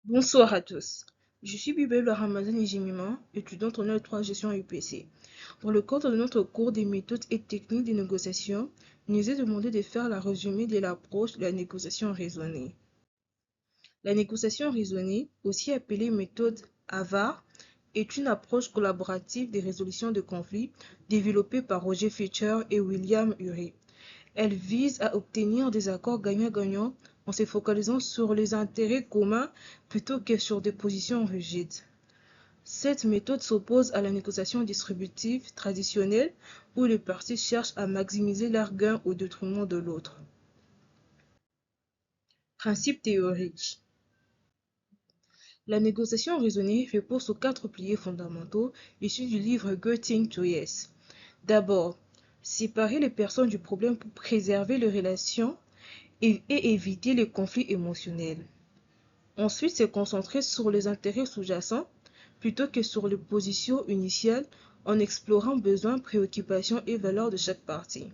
Bonsoir à tous. Je suis Bibel Ramazan Ijimima, étudiante en L3 gestion UPC. Dans le cadre de notre cours des méthodes et techniques de négociation, il nous est demandé de faire la résumé de l'approche de la négociation raisonnée. La négociation raisonnée, aussi appelée méthode AVAR, est une approche collaborative de résolution de conflits développée par Roger Fisher et William Ury. Elle vise à obtenir des accords gagnant-gagnant en se focalisant sur les intérêts communs plutôt que sur des positions rigides. Cette méthode s'oppose à la négociation distributive traditionnelle où les parties cherchent à maximiser leurs gains au détriment de l'autre. Principe théorique. La négociation raisonnée repose sur 4 piliers fondamentaux issus du livre Getting to Yes. D'abord, séparer les personnes du problème pour préserver les relations et éviter les conflits émotionnels. Ensuite, se concentrer sur les intérêts sous-jacents plutôt que sur les positions initiales en explorant besoins, préoccupations et valeurs de chaque partie.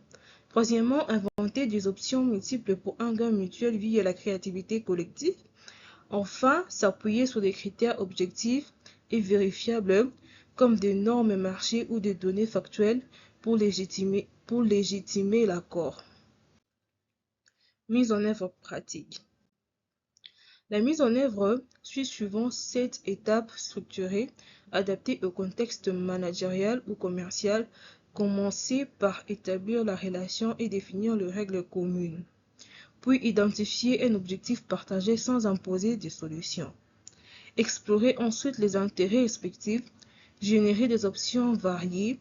Troisièmement, inventer des options multiples pour un gain mutuel via la créativité collective. Enfin, s'appuyer sur des critères objectifs et vérifiables comme des normes marché ou des données factuelles pour légitimer l'accord. Mise en œuvre pratique. La mise en œuvre suit suivant 7 étapes structurées, adaptées au contexte managérial ou commercial. Commencer par établir la relation et définir les règles communes, puis identifier un objectif partagé sans imposer des solutions. Explorer ensuite les intérêts respectifs, générer des options variées,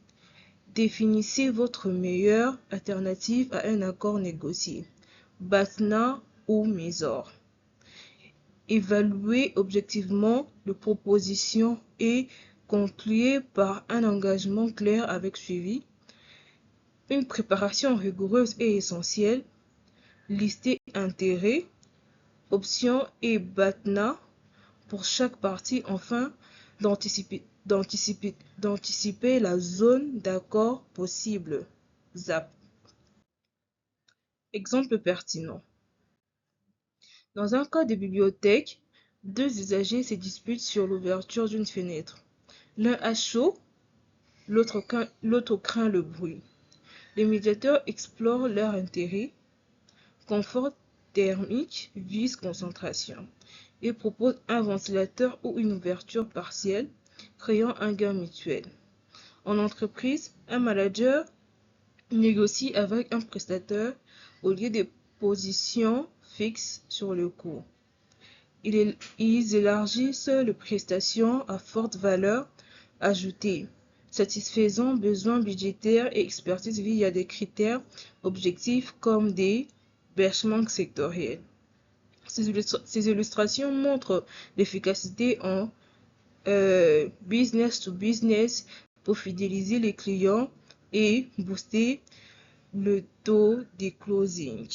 définissez votre meilleure alternative à un accord négocié, BATNA ou MESOR. Évaluer objectivement les propositions et conclure par un engagement clair avec suivi. Une préparation rigoureuse est essentielle. Lister intérêts, options et BATNA pour chaque partie. Enfin, d'anticiper la zone d'accord possible. ZAP. Exemple pertinent. Dans un cas de bibliothèque, 2 usagers se disputent sur l'ouverture d'une fenêtre. L'un a chaud, l'autre craint le bruit. Les médiateurs explorent leurs intérêts, confort thermique, vis concentration, et proposent un ventilateur ou une ouverture partielle, créant un gain mutuel. En entreprise, un manager négocie avec un prestataire au lieu des positions fixes sur le coût. Ils élargissent les prestations à forte valeur ajoutée, satisfaisant besoins budgétaires et expertise via des critères objectifs comme des benchmarks sectoriels. Ces illustrations montrent l'efficacité en business to business pour fidéliser les clients et booster le taux de closing.